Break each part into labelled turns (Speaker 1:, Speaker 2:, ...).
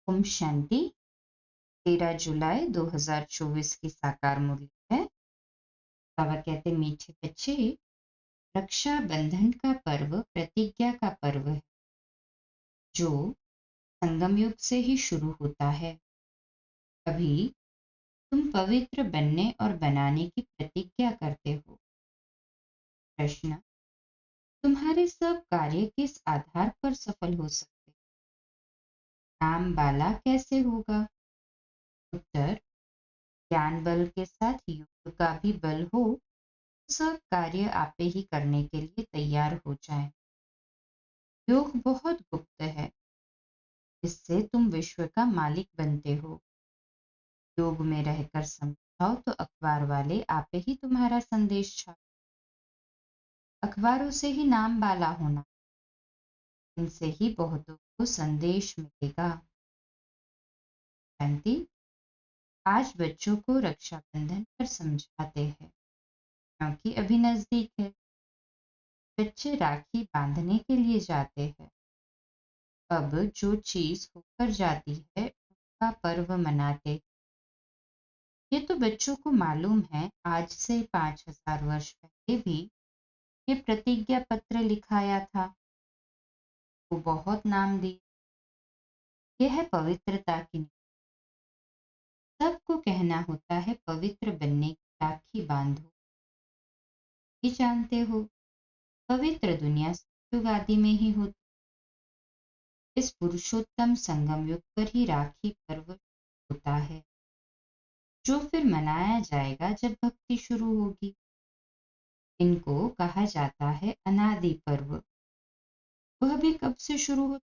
Speaker 1: ओम शांति। 13 जुलाई 2024 की साकार मूर्ति है। बाबा कहते मीठे बच्चे, रक्षा बंधन का पर्व प्रतिज्ञा का पर्व है जो संगम युग से ही शुरू होता है। अभी तुम पवित्र बनने और बनाने की प्रतिज्ञा करते हो। प्रश्न, तुम्हारे सब कार्य किस आधार पर सफल हो सकते? नाम बाला कैसे होगा? उत्तर, ज्ञान बल के साथ योग का भी बल हो, सब कार्य आपे ही करने के लिए तैयार हो जाए। योग बहुत गुप्त है, इससे तुम विश्व का मालिक बनते हो। योग में रहकर समझाओ तो अखबार वाले आपे ही तुम्हारा संदेश छाप। अखबारों से ही नाम बाला होना, इनसे ही बहुतों को संदेश मिलेगा। शांति। आज बच्चों को रक्षाबंधन पर समझाते हैं क्योंकि अभी नजदीक है। बच्चे राखी बांधने के लिए जाते हैं। अब जो चीज होकर जाती है उसका पर्व मनाते। ये तो बच्चों को मालूम है, आज से 5000 वर्ष पहले भी ये प्रतिज्ञा पत्र लिखाया था। वो बहुत नाम दिए। यह है पवित्रता की। सबको कहना होता है पवित्र बनने की राखी बांधो। ये जानते हो, पवित्र दुनिया सतयुग आदि में ही होती। इस पुरुषोत्तम संगम युग पर ही राखी पर्व होता है, जो फिर मनाया जाएगा जब भक्ति शुरू होगी। इनको कहा जाता है अनादि पर्व। वह भी कब से शुरू होता?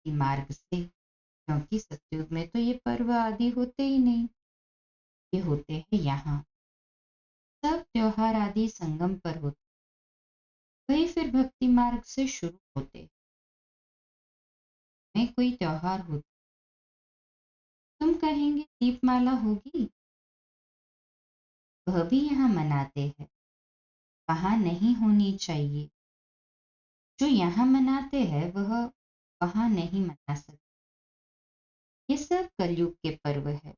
Speaker 1: मार्ग से, क्योंकि सतयुग में तो ये पर्व आदि होते ही नहीं। ये होते हैं यहाँ। सब त्योहार आदि संगम पर होते, वही फिर भक्ति मार्ग से शुरू होते। में कोई त्योहार होता, तुम कहेंगे दीपमाला होगी, वह भी यहाँ मनाते हैं। वहां नहीं होनी चाहिए। जो यहाँ मनाते हैं वह वहां नहीं मना सकते। ये सब कलयुग के पर्व है।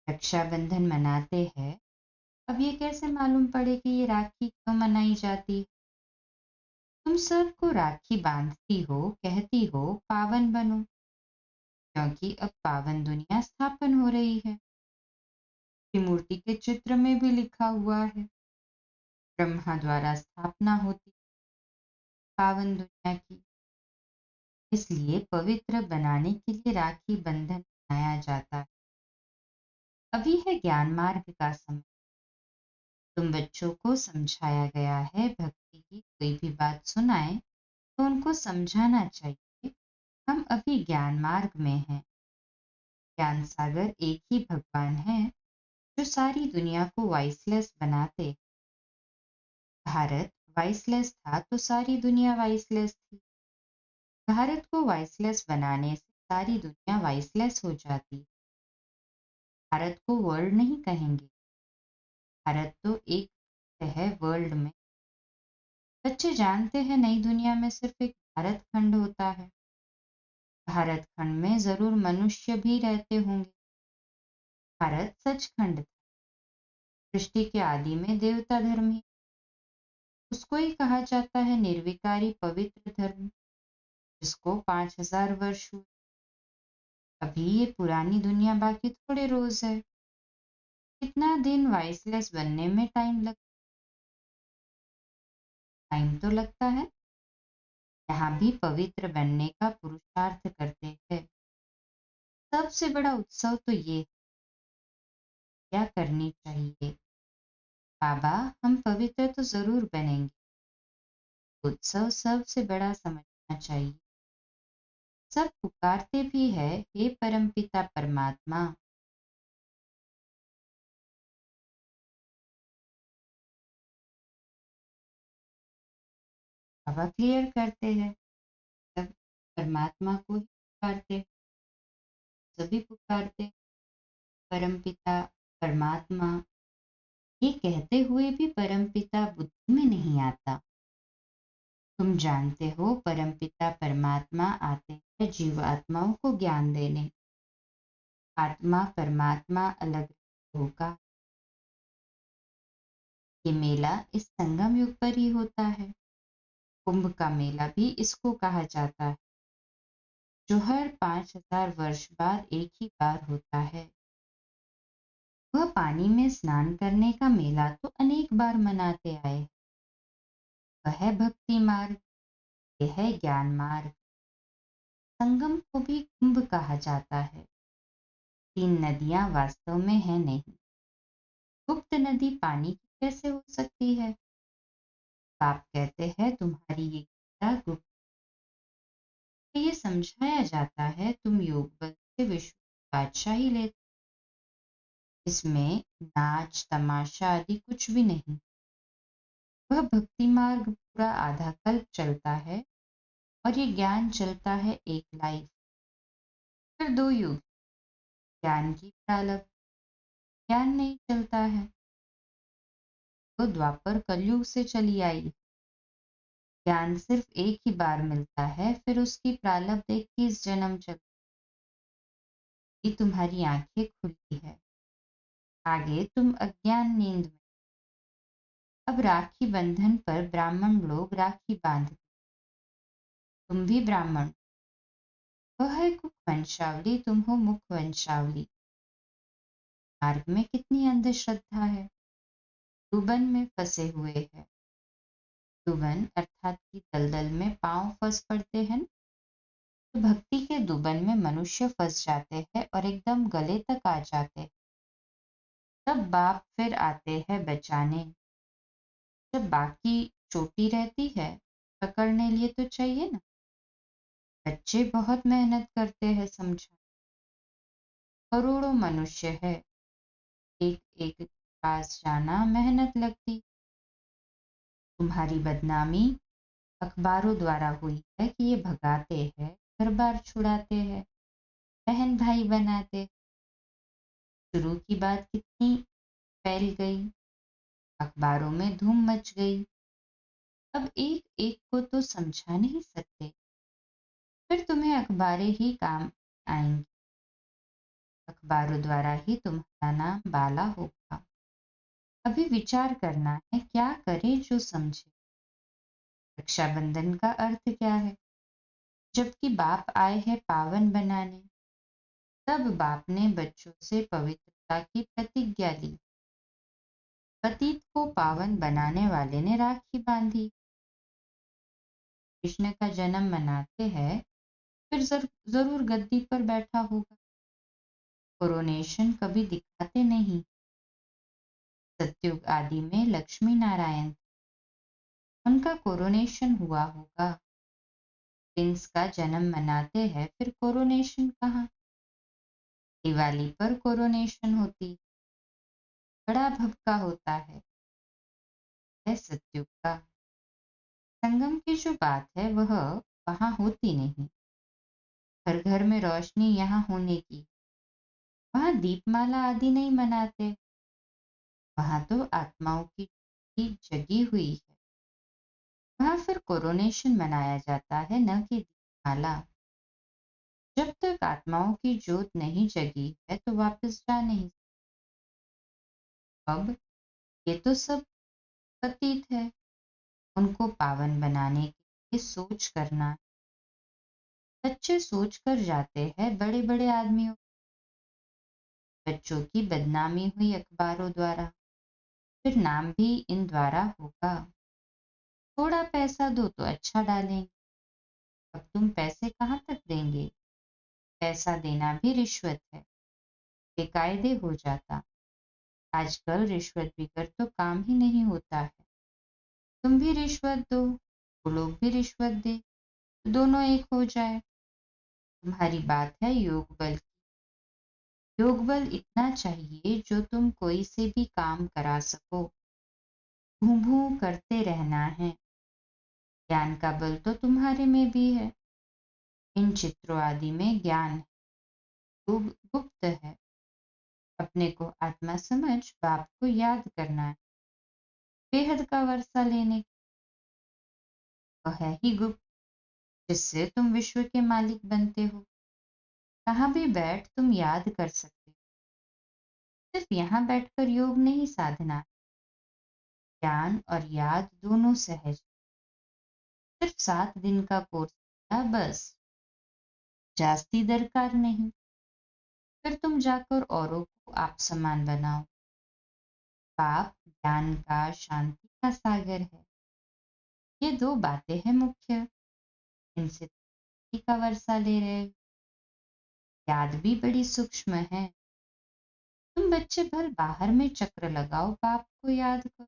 Speaker 1: रक्षाबंधन मनाते हैं। अब ये कैसे मालूम पड़े कि ये राखी क्यों मनाई जाती है? तुम सबको राखी बांधती हो, कहती हो पावन बनो, क्योंकि अब पावन दुनिया स्थापन हो रही है। त्रिमूर्ति के चित्र में भी लिखा हुआ है, ब्रह्मा द्वारा स्थापना होती पावन दुनिया की। इसलिए पवित्र बनाने के लिए राखी बंधन मनाया जाता है। अभी है ज्ञान मार्ग का समय। तुम बच्चों को समझाया गया है, भक्ति की कोई भी बात सुनाए तो उनको समझाना चाहिए हम अभी ज्ञान मार्ग में हैं। ज्ञान सागर एक ही भगवान है जो सारी दुनिया को वाइसलेस बनाते। भारत वाइसलेस था तो सारी दुनिया वाइसलेस थी। भारत को वाइसलेस बनाने से सारी दुनिया वाइसलेस हो जाती। भारत को वर्ल्ड नहीं कहेंगे, भारत तो एक है वर्ल्ड में। बच्चे जानते हैं नई दुनिया में सिर्फ एक भारत खंड होता है। भारत खंड में जरूर मनुष्य भी रहते होंगे। भारत सचखंड था। सृष्टि के आदि में देवता धर्म ही, उसको ही कहा जाता है निर्विकारी पवित्र धर्म, जिसको 5000 वर्ष हुए। अभी ये पुरानी दुनिया बाकी थोड़े रोज है। कितना दिन वाइसलेस बनने में टाइम तो लगता है। यहाँ भी पवित्र बनने का पुरुषार्थ करते हैं। सबसे बड़ा उत्सव तो ये क्या करनी चाहिए। बाबा हम पवित्र तो जरूर बनेंगे। उत्सव सबसे बड़ा समझना चाहिए। सब पुकारते भी है, हे परमपिता परमात्मा। बाबा क्लियर करते हैं, सब परमात्मा को ही पुकारते, सभी पुकारते परमपिता परमात्मा। ये कहते हुए भी परमपिता बुद्धि में नहीं आता। तुम जानते हो परमपिता परमात्मा आते हैं जीवात्माओं को ज्ञान देने। आत्मा परमात्मा अलग होगा। ये मेला इस संगम युग पर ही होता है। कुंभ का मेला भी इसको कहा जाता है, जो हर 5,000 वर्ष बाद एक ही बार होता है। वह पानी में स्नान करने का मेला तो अनेक बार मनाते आए। वह है भक्ति मार्ग, यह है ज्ञान मार्ग। संगम को भी कुंभ कहा जाता है। 3 नदियां वास्तव में है नहीं। गुप्त नदी पानी की कैसे हो सकती है? बाप कहते हैं तुम्हारी ये गीता गुप्त। ये समझाया जाता है तुम योग बल से विश्व की बादशाही लेते। इसमें नाच तमाशा आदि कुछ भी नहीं। वह भक्ति मार्ग पूरा आधा कल्प चलता है और ये ज्ञान चलता है एक लाइफ, फिर 2 युग। ज्ञान की प्रालब्ध, ज्ञान नहीं चलता है। वो द्वापर कलयुग से चली आई। ज्ञान सिर्फ एक ही बार मिलता है, फिर उसकी प्रालब्ध 21 जन्म चलती। तुम्हारी आंखें खुली है, आगे तुम अज्ञान नींद में। अब राखी बंधन पर ब्राह्मण लोग राखी बांधते। तुम भी ब्राह्मण। वह है कुक वंशावली, तुम हो मुख वंशावली। मार्ग में कितनी अंधश्रद्धा है। दुबन में फंसे हुए हैं। दुबन अर्थात की दलदल में पांव फंस पड़ते हैं। तो भक्ति के दुबन में मनुष्य फंस जाते हैं और एकदम गले तक आ जाते हैं। तब बाप फिर आते हैं बचाने। जब बाकी चोटी रहती है, पकड़ने लिए तो चाहिए ना। बच्चे बहुत मेहनत करते हैं, समझा। करोड़ों मनुष्य है, एक एक के पास जाना मेहनत लगती। तुम्हारी बदनामी अखबारों द्वारा हुई है कि ये भगाते हैं, घर बार छुड़ाते हैं, बहन भाई बनाते। शुरू की बात कितनी फैल गई, अखबारों में धूम मच गई। अब एक एक को तो समझा नहीं सकते, फिर तुम्हें अखबारें ही काम आएंगी। अखबारों द्वारा ही तुम्हारा नाम बाला होगा। अभी विचार करना है क्या करे जो समझे। रक्षाबंधन का अर्थ क्या है? जबकि बाप आए हैं पावन बनाने, तब बाप ने बच्चों से पवित्रता की प्रतिज्ञा ली। पतित को पावन बनाने वाले ने राखी बांधी। कृष्ण का जन्म मनाते हैं, फिर जरूर गद्दी पर बैठा होगा। कोरोनेशन कभी दिखाते नहीं। सतयुग आदि में लक्ष्मी नारायण, उनका कोरोनेशन हुआ होगा। प्रिंस का जन्म मनाते हैं, फिर कोरोनेशन कहाँ? दिवाली पर कोरोनेशन होती, बड़ा भक्का होता है सतयुग का। संगम की जो बात है वह वहां होती नहीं। घर घर में रोशनी यहाँ होने की, वहां दीपमाला आदि नहीं मनाते। वहां तो आत्माओं की ही जगी हुई है। वहां फिर कोरोनेशन मनाया जाता है, न कि दीपमाला। जब तक आत्माओं की ज्योत नहीं जगी है तो वापस जा नहीं। अब ये तो सब पतित है, उनको पावन बनाने के लिए सोच करना। बच्चे सोच कर जाते हैं बड़े बड़े आदमियों। बच्चों की बदनामी हुई अखबारों द्वारा, फिर नाम भी इन द्वारा होगा। थोड़ा पैसा दो तो अच्छा डालेंगे। अब तुम पैसे कहाँ तक देंगे? पैसा देना भी रिश्वत है, बेकायदे हो जाता। आजकल रिश्वत बिगर तो काम ही नहीं होता है। तुम भी रिश्वत दो, वो लोग भी रिश्वत दे, तो दोनों एक हो जाए। तुम्हारी बात है योग बल की। योग बल इतना चाहिए जो तुम कोई से भी काम करा सको। भू भू करते रहना है। ज्ञान का बल तो तुम्हारे में भी है। इन चित्रों आदि में ज्ञान है, योग गुप्त है। अपने को आत्मा समझ बाप को याद करना है, बेहद का वर्षा लेने। वह है ही गुप्त, जिससे तुम विश्व के मालिक बनते हो। कहाँ भी बैठ तुम याद कर सकते हो। सिर्फ यहाँ बैठकर योग नहीं साधना, ज्ञान और याद दोनों सहज। सिर्फ 7 दिन का कोर्स था बस, जास्ती दरकार नहीं। फिर तुम जाकर औरों को आप समान बनाओ। पाप ज्ञान का, शांति का सागर है। ये दो बातें हैं मुख्य, इनसे तुम का वर्षा ले रहे हो। याद भी बड़ी सूक्ष्म है। तुम बच्चे भर बाहर में चक्र लगाओ, पाप को याद करो।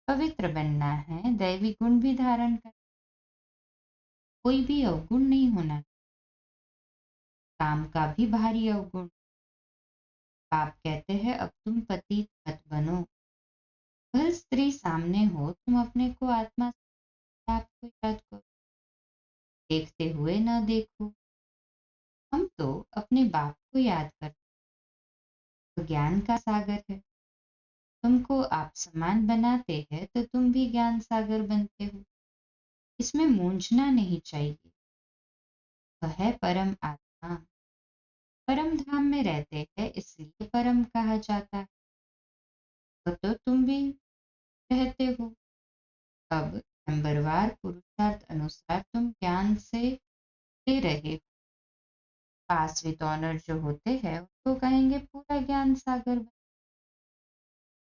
Speaker 1: पवित्र बनना है, दैवी गुण भी धारण कर, कोई भी अवगुण नहीं होना। काम का भी भारी अवगुण। पाप कहते हैं अब तुम पति मत बनो। भर स्त्री सामने हो, तुम अपने को आत्मा से पाप को याद करो। देखते हुए न देखो। हम तो अपने बाप को याद करते, तो ज्ञान का सागर है। तुमको आप समान बनाते हैं तो तुम भी ज्ञान सागर बनते हो। इसमें मूंझना नहीं चाहिए। वह है परम आत्मा। परम धाम में रहते हैं, इसलिए परम कहा जाता है। वो तो तुम भी रहते हो। अब नंबरवार पुरुषार्थ अनुसार तुम ज्ञान से ले रहे हो। पास विद ऑनर जो होते हैं उनको कहेंगे पूरा ज्ञान सागर।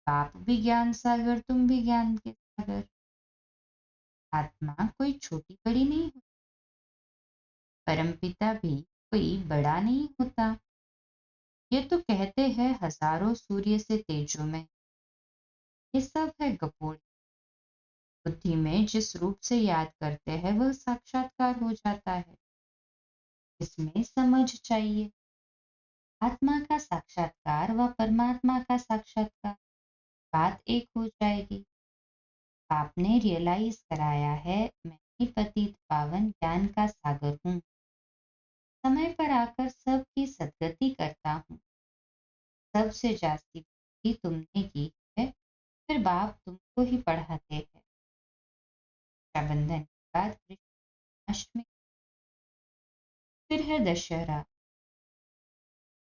Speaker 1: बाप भी ज्ञान सागर, तुम भी ज्ञान के सागर। आत्मा कोई छोटी बड़ी नहीं होती। परमपिता भी कोई बड़ा नहीं होता। ये तो कहते हैं हजारों सूर्य से तेजो में। ये सब है गपोड़। बुद्धि में जिस रूप से याद करते हैं वह साक्षात्कार हो जाता है। इसमें समझ चाहिए। आत्मा का साक्षात्कार व परमात्मा का साक्षात्कार, बात एक हो जाएगी। आपने रियलाइज कराया है मैं ही पतित पावन ज्ञान का सागर हूँ। समय पर आकर सबकी सदगति करता हूँ। सबसे जास्ती भक्ति तुमने की है, फिर बाप तुमको ही पढ़ाते हैं। रक्षाबंधन के बाद कृष्णाष्टमी, फिर है दशहरा।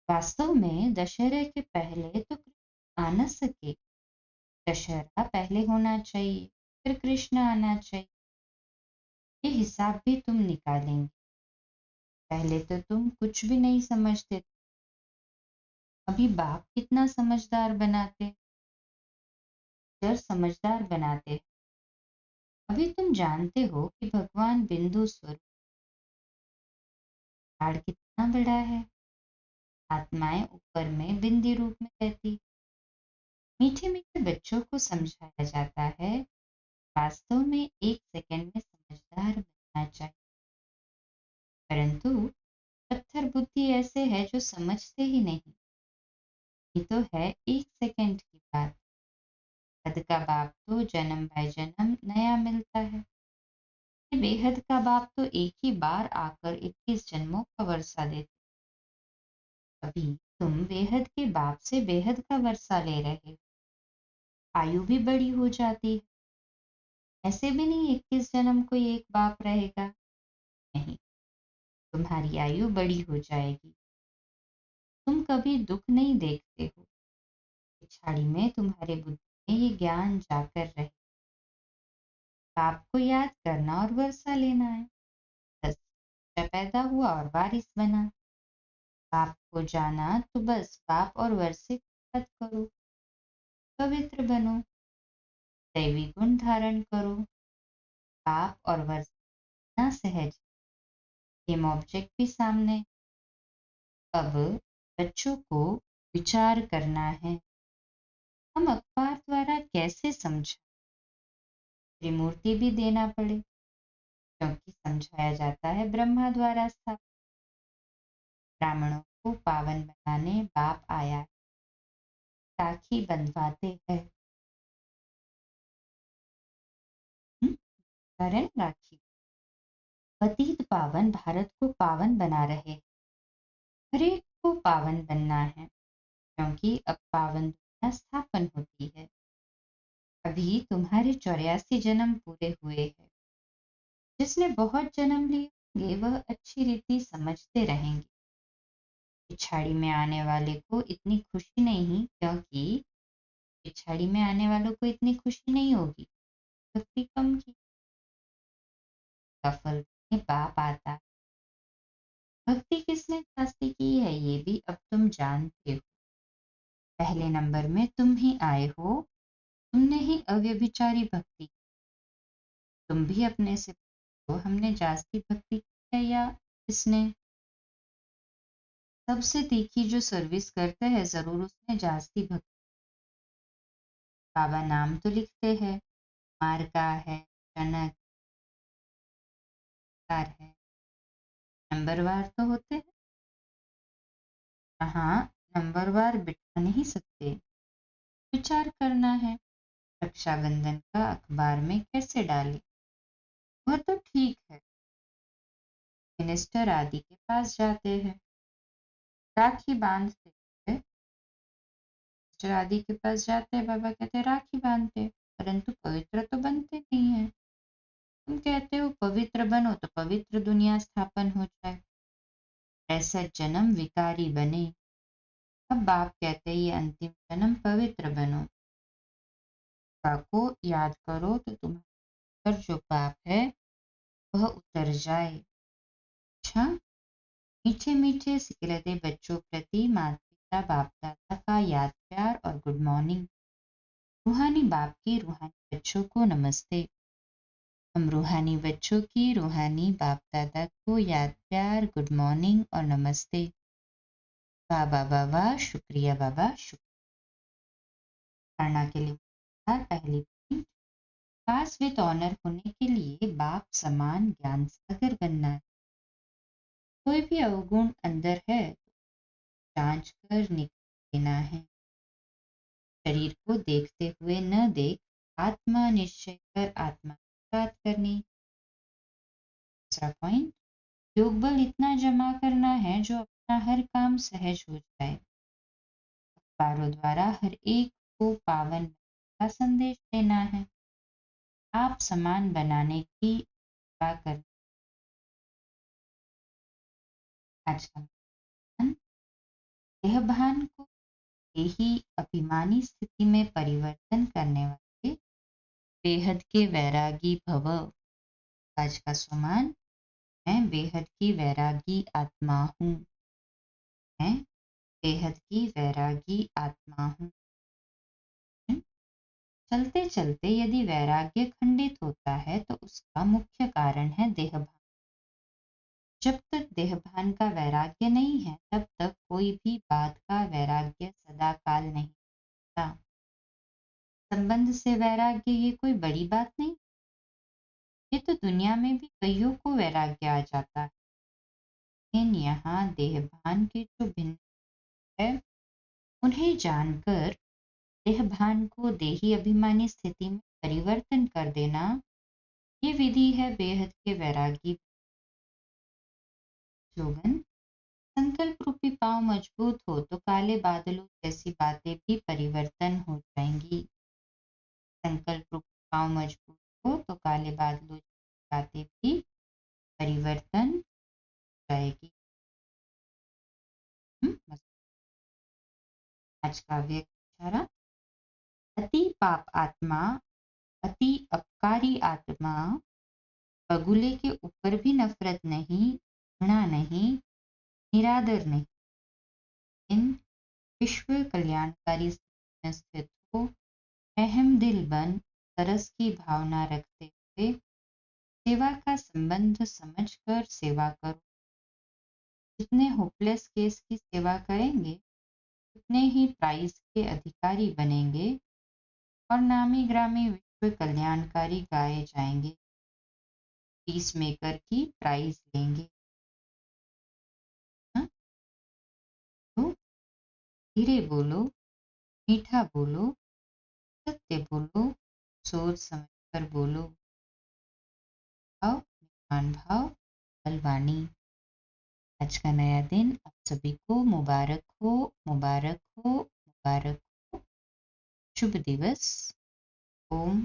Speaker 1: वास्तव में दशहरे के पहले तो कृष्ण आ न सके। दशहरा पहले होना चाहिए, फिर कृष्ण आना चाहिए। ये हिसाब भी तुम निकालेंगे। पहले तो तुम कुछ भी नहीं समझते थे। अभी बाप कितना समझदार बनाते, जर समझदार बनाते। अभी तुम जानते हो कि भगवान बिंदु स्वरूप, झाड़ कितना बड़ा है। आत्माएं ऊपर में बिंदी रूप में रहती। मीठे मीठे बच्चों को समझाया जाता है, वास्तव में 1 सेकंड में समझदार बनना चाहिए। परंतु पत्थर बुद्धि ऐसे है जो समझते ही नहीं। ये तो है 1 सेकंड की बात। हद का बाप तो जन्म बाय जन्म नया मिलता है। बेहद का बाप तो एक ही बार आकर 21 जन्मों का वर्षा देते। अभी तुम बेहद के बाप से बेहद का वर्षा ले रहे हो। आयु भी बड़ी हो जाती है। ऐसे भी नहीं 21 जन्म कोई एक बाप रहेगा। नहीं, तुम्हारी आयु बड़ी हो जाएगी। तुम कभी दुख नहीं देखते हो। पिछाड़ी में तुम्हारे बुद्धि में ये ज्ञान जाकर रहे। बाप को याद करना और वर्षा लेना है। बस बच्चा पैदा हुआ और बारिश बना। बाप को जाना तो बस बाप और वर्षे को याद करो। पवित्र बनो, दैवी गुण धारण करो। बाप और वर्षा सहज, सेम ऑब्जेक्ट भी सामने। अब बच्चों को विचार करना है। हम अखबार द्वारा कैसे समझा, त्रिमूर्ति भी देना पड़े, क्योंकि समझाया जाता है ब्रह्मा द्वारा स्थापित। ब्राह्मणों को पावन बनाने बाप आया, राखी बंधवाते हैं। कारण राखी पतित पावन भारत को पावन बना रहे। हर एक को पावन बनना है, क्योंकि अब पावन दुनिया स्थापन होती है। अभी तुम्हारे 84 जन्म पूरे हुए हैं। जिसने बहुत जन्म लिए होंगे वह अच्छी रीति समझते रहेंगे। पिछाड़ी में आने वाले को इतनी खुशी नहीं, क्योंकि पिछाड़ी में आने वालों को इतनी खुशी नहीं होगी। भक्ति कम की का फल में पाप आता है। भक्ति किसने जास्ती की है ये भी अब तुम जानते हो। पहले नंबर में तुम ही आए हो। तुमने ही अव्यभिचारी भक्ति। तुम भी अपने से पूछो, हमने जास्ती भक्ति की है या इसने? सबसे तीखी जो सर्विस करते हैं जरूर उसने जास्ती भक्ति। बाबा नाम तो लिखते हैं, मार्का है, जनक है, नंबरवार तो होते हैं। हाँ, नंबरवार बिठा नहीं सकते। विचार करना है, रक्षाबंधन का अखबार में कैसे डालें। वह तो ठीक है, मिनिस्टर आदि के पास जाते हैं, राखी बांधते हैं। मिनिस्टर आदि के पास जाते हैं, बाबा कहते हैं राखी बांधते हैं, परंतु पवित्र तो बनते नहीं है। तुम कहते हो पवित्र बनो तो पवित्र दुनिया स्थापन हो जाए, ऐसा जन्म विकारी बने। अब बाप कहते हैं ये अंतिम जन्म पवित्र बनो, बाबा को याद करो तो तुम्हारे पर जो पाप है वह उतर जाए। अच्छा, मीठे मीठे सिकलते बच्चों प्रति माता पिता बाप दादा का याद प्यार और गुड मॉर्निंग। रूहानी बाप की रूहानी बच्चों को नमस्ते। हम रूहानी बच्चों की रूहानी बाप दादा को याद प्यार गुड मॉर्निंग और नमस्ते। बाबा बाबा शुक्रिया, बाबा शुक्रिया। धारणा के लिए पहली पॉइंट, पास विद ऑनर होने के लिए बाप समान ज्ञान सागर बनना है। कोई भी अवगुण अंदर है तो जांच कर निकाल देना है। शरीर को देखते हुए न देख, आत्मा निश्चय कर आत्मा की बात करनी। दूसरा पॉइंट, योग बल इतना जमा करना है जो अपना हर काम सहज हो जाए। अखबारों द्वारा हर एक को पावन का संदेश देना है। आप समान बनाने की कृपा कर। आज का देह भान को देही अभिमानी स्थिति में परिवर्तन करने वाले बेहद के वैरागी भव। आज का सुमान, मैं बेहद की वैरागी आत्मा हूँ। मैं बेहद की वैरागी आत्मा हूँ। चलते चलते यदि वैराग्य खंडित होता है तो उसका मुख्य कारण है देहभान। जब तक देहभान का वैराग्य नहीं है तब तक कोई भी बात का वैराग्य सदा काल नहीं होता। संबंध से वैराग्य ये कोई बड़ी बात नहीं। ये तो दुनिया में भी कईयों को वैराग्य आ जाता है, लेकिन यहाँ देहभान के जो भिन्न है उन्हें जानकर देहभान को देही अभिमानी स्थिति में परिवर्तन कर देना, ये विधि है बेहद के वैरागी। स्लोगन, संकल्प रूपी पांव मजबूत हो तो काले बादलों जैसी बातें भी परिवर्तन हो जाएंगी। संकल्प रूपी पांव मजबूत हो तो काले बादलों जैसी बातें भी परिवर्तन हो जाएगी। आज का व्यक्त इशारा, अति पाप आत्मा, अति अपकारी आत्मा, बगुले के ऊपर भी नफरत नहीं, घृणा नहीं, निरादर नहीं, इन विश्व कल्याणकारी में स्थित हो, अहम दिल बन तरस की भावना रखते हुए सेवा का संबंध समझकर सेवा करो। जितने होपलेस केस की सेवा करेंगे उतने ही प्राइज के अधिकारी बनेंगे और नामी ग्रामी विश्व कल्याणकारी गाए जाएंगे। पीस मेकर की प्राइज लेंगे। हाँ? तो धीरे बोलो, मीठा बोलो, सत्य बोलो, सोच समझ कर बोलो। भाव, निर्माण भाव, बलवानी। आज का नया दिन आप सभी को मुबारक हो, मुबारक हो, मुबारक हो। शुभ दिवस। ओम